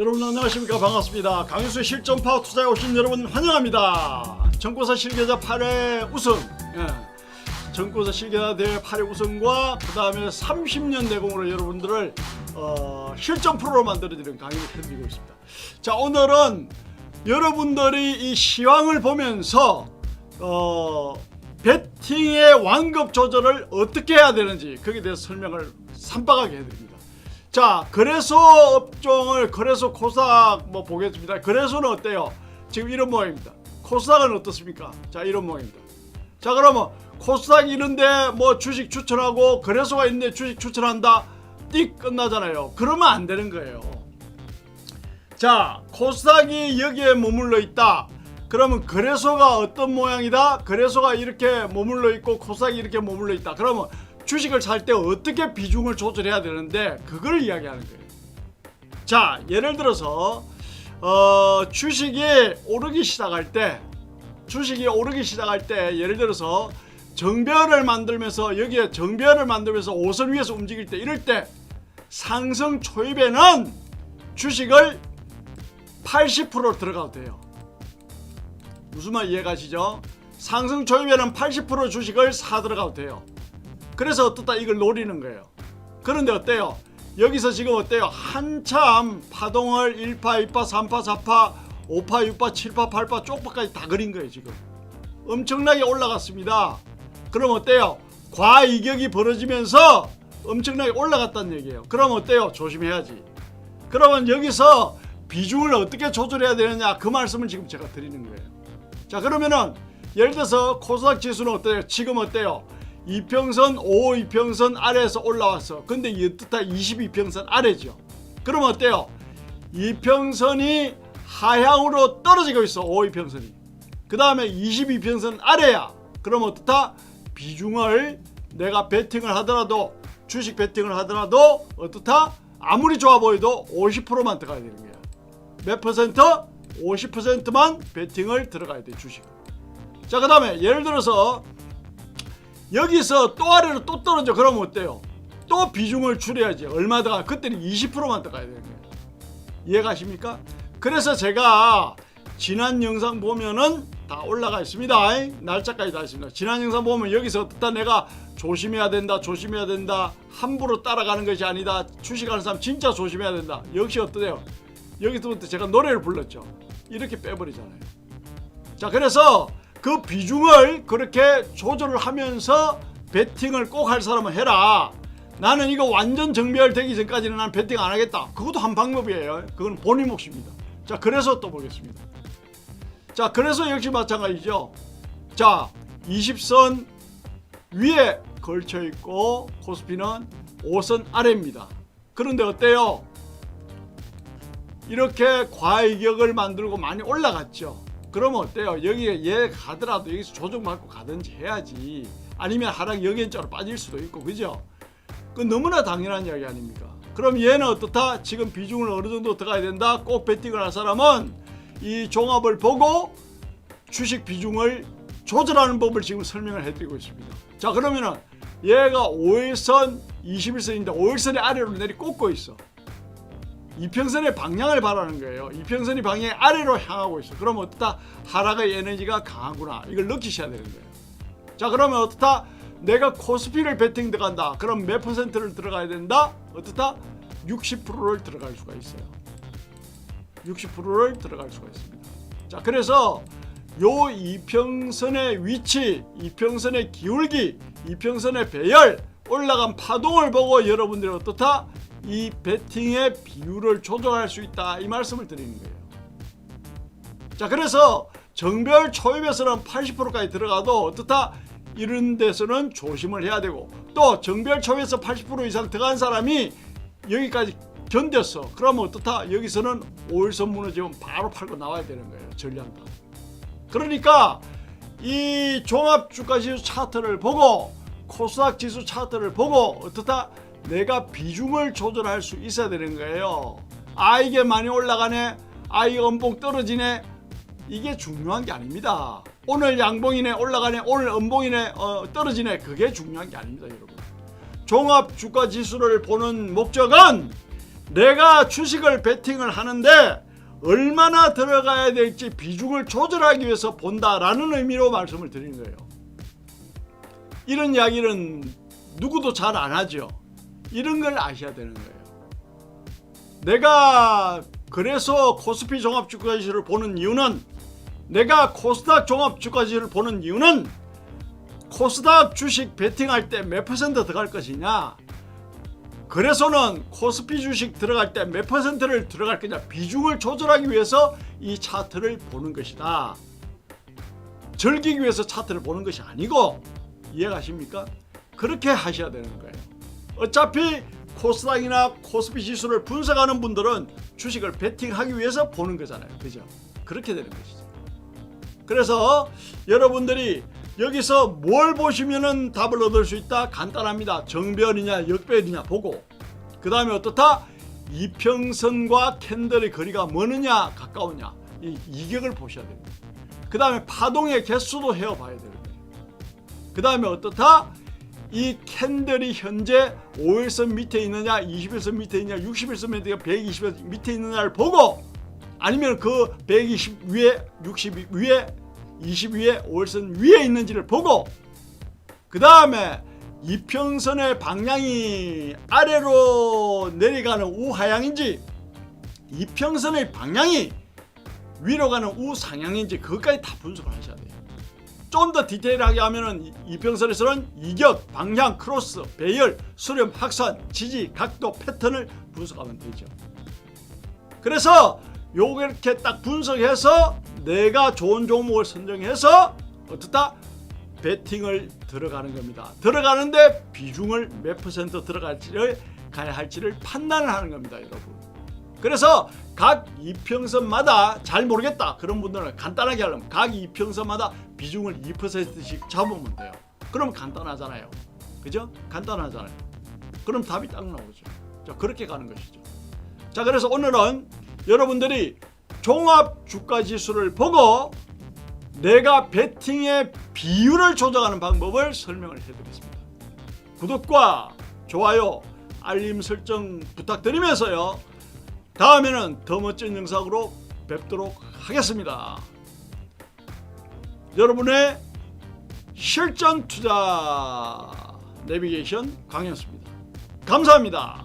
여러분 안녕하십니까. 반갑습니다. 강유수의 실전파워 투자에 오신 여러분 환영합니다. 전고사 실계자 8회 우승, 전고사 실계자 대회 8회 우승과 그 다음에 30년 내공으로 여러분들을 실전 프로로 만들어드리는 강의를 해드리고 있습니다. 자, 오늘은 여러분들이 이 시황을 보면서 배팅의 완급 조절을 어떻게 해야 되는지 거기에 대해서 설명을 산박하게 해드립니다. 자, 거래소 업종을 거래소 코스닥 보겠습니다. 거래소는 어때요? 지금 이런 모양입니다. 코스닥은 어떻습니까? 자, 이런 모양입니다. 자, 그러면 코스닥 이런데 주식 추천하고 거래소가 있는데 주식 추천한다, 띡 끝나잖아요. 그러면 안 되는 거예요. 자, 코스닥이 여기에 머물러 있다. 그러면 거래소가 어떤 모양이다? 거래소가 이렇게 머물러 있고 코스닥이 이렇게 머물러 있다. 그러면 주식을 살 때 어떻게 비중을 조절해야 되는데 그걸 이야기하는 거예요. 자, 예를 들어서 주식이 오르기 시작할 때 예를 들어서 정배열을 만들면서 여기에 정배열을 만들면서 5선 위에서 움직일 때, 이럴 때 상승 초입에는 주식을 80% 들어가도 돼요. 무슨 말 이해가시죠? 상승 초입에는 80% 주식을 사 들어가도 돼요. 그래서 어떻다, 이걸 노리는 거예요. 그런데 어때요? 여기서 지금 어때요? 한참 파동을 1파, 2파, 3파, 4파, 5파, 6파, 7파, 8파 쪽파까지 다 그린 거예요. 지금 엄청나게 올라갔습니다. 그럼 어때요? 과이격이 벌어지면서 엄청나게 올라갔다는 얘기예요. 그럼 어때요? 조심해야지. 그러면 여기서 비중을 어떻게 조절해야 되느냐, 그 말씀을 지금 제가 드리는 거예요. 자, 그러면은 예를 들어서 코스닥 지수는 어때요? 지금 어때요? 이평선, 5 이평선 아래에서 올라왔어. 근데 어떻다? 22평선 아래죠. 그럼 어때요? 이평선이 하향으로 떨어지고 있어. 5 이평선이. 그 다음에 22평선 아래야. 그럼 어떻다? 비중을 내가 베팅을 하더라도, 주식 베팅을 하더라도 어떻다? 아무리 좋아 보여도 50%만 들어가야 되는 거야. 몇 퍼센트? 50%만 베팅을 들어가야 돼, 주식. 자, 그 다음에 예를 들어서 여기서 또 아래로 또 떨어져. 그러면 어때요? 또 비중을 줄여야지. 얼마 들어가? 그때는 20%만 들어가야 되는 거예요. 이해가십니까? 그래서 제가 지난 영상 보면은 다 올라가 있습니다. 날짜까지 다 있습니다. 지난 영상 보면 여기서 어떻다? 내가 조심해야 된다, 조심해야 된다, 함부로 따라가는 것이 아니다, 주식하는 사람 진짜 조심해야 된다. 역시 어떠세요? 여기서부터 제가 노래를 불렀죠. 이렇게 빼버리잖아요. 자, 그래서 그 비중을 그렇게 조절을 하면서 베팅을 꼭 할 사람은 해라. 나는 이거 완전 정배열 되기 전까지는 난 베팅 안 하겠다. 그것도 한 방법이에요. 그건 본인 몫입니다. 자, 그래서 또 보겠습니다. 자, 그래서 역시 마찬가지죠. 자, 20선 위에 걸쳐 있고 코스피는 5선 아래입니다. 그런데 어때요? 이렇게 과이격을 만들고 많이 올라갔죠. 그러면 어때요? 여기에 얘 가더라도 여기서 조정받고 가든지 해야지. 아니면 하락 역연적으로 빠질 수도 있고, 그죠? 그건 너무나 당연한 이야기 아닙니까? 그럼 얘는 어떻다? 지금 비중을 어느 정도 들어가야 된다. 꼭 베팅을 할 사람은 이 종합을 보고 주식 비중을 조절하는 법을 지금 설명을 해드리고 있습니다. 자, 그러면은 얘가 5일선, 21선인데 5일선의 아래로 내리 꽂고 있어. 이평선의 방향을 바라는 거예요. 이평선이 방향이 아래로 향하고 있어. 그러면 어떻다? 하락의 에너지가 강하구나. 이걸 느끼셔야 되는 거예요. 자, 그러면 어떻다? 내가 코스피를 베팅 들어간다. 그럼 몇 퍼센트를 들어가야 된다? 어떻다? 60%를 들어갈 수가 있어요. 60%를 들어갈 수가 있습니다. 자, 그래서 요 이평선의 위치, 이평선의 기울기, 이평선의 배열, 올라간 파동을 보고 여러분들이 어떻다? 이 베팅의 비율을 조정할 수 있다, 이 말씀을 드리는 거예요. 자, 그래서 정배열 초입에서는 80%까지 들어가도 어떻다? 이런 데서는 조심을 해야 되고, 또 정배열 초입에서 80% 이상 들어간 사람이 여기까지 견뎠어. 그러면 어떻다? 여기서는 5일선 무너지면 바로 팔고 나와야 되는 거예요. 전량다. 그러니까 이 종합주가지수 차트를 보고 코스닥 지수 차트를 보고 어떻다? 내가 비중을 조절할 수 있어야 되는 거예요. 아, 이게 많이 올라가네, 아, 이게 음봉 떨어지네, 이게 중요한 게 아닙니다. 오늘 양봉이네, 올라가네, 오늘 음봉이네, 떨어지네, 그게 중요한 게 아닙니다, 여러분. 종합주가지수를 보는 목적은 내가 주식을 베팅을 하는데 얼마나 들어가야 될지 비중을 조절하기 위해서 본다라는 의미로 말씀을 드리는 거예요. 이런 이야기는 누구도 잘 안 하죠. 이런 걸 아셔야 되는 거예요. 내가 그래서 코스피 종합주가지수를 보는 이유는, 내가 코스닥 종합주가지수를 보는 이유는 코스닥 주식 베팅할 때 몇 퍼센트 들어갈 것이냐, 그래서는 코스피 주식 들어갈 때 몇 퍼센트를 들어갈 거냐, 비중을 조절하기 위해서 이 차트를 보는 것이다. 즐기기 위해서 차트를 보는 것이 아니고, 이해가십니까? 그렇게 하셔야 되는 거예요. 어차피 코스닥이나 코스피 지수를 분석하는 분들은 주식을 베팅하기 위해서 보는 거잖아요. 그죠? 그렇게 되는 것이죠. 그래서 여러분들이 여기서 뭘 보시면은 답을 얻을 수 있다? 간단합니다. 정배열이냐 역배열이냐 보고, 그 다음에 어떻다? 이평선과 캔들의 거리가 멀느냐 가까우냐, 이 이격을 보셔야 됩니다. 그 다음에 파동의 개수도 헤어봐야 되는 거예요. 그 다음에 어떻다? 이 캔들이 현재 5일선 밑에 있느냐, 20일선 밑에 있느냐, 60일선 밑에, 120일선 밑에 있느냐를 보고, 아니면 그 120 위에, 60 위에, 20 위에, 5일선 위에 있는지를 보고, 그 다음에 이평선의 방향이 아래로 내려가는 우하향인지, 이평선의 방향이 위로 가는 우상향인지, 그것까지 다 분석을 하셔야 돼요. 좀 더 디테일하게 하면은 이평선에서는 이격, 방향, 크로스, 배열, 수렴, 확산, 지지, 각도, 패턴을 분석하면 되죠. 그래서 요렇게 딱 분석해서 내가 좋은 종목을 선정해서 어떻다? 베팅을 들어가는 겁니다. 들어가는데 비중을 몇 퍼센트 들어갈지를 가야 할지를 판단을 하는 겁니다, 여러분. 그래서 각 이평선마다 잘 모르겠다 그런 분들은 간단하게 하려면 각 이평선마다 비중을 2%씩 잡으면 돼요. 그럼 간단하잖아요. 그죠? 간단하잖아요. 그럼 답이 딱 나오죠. 자, 그렇게 가는 것이죠. 자, 그래서 오늘은 여러분들이 종합 주가 지수를 보고 내가 베팅의 비율을 조정하는 방법을 설명을 해드렸습니다. 구독과 좋아요, 알림 설정 부탁드리면서요, 다음에는 더 멋진 영상으로 뵙도록 하겠습니다. 여러분의 실전 투자 내비게이션 강현수입니다. 감사합니다.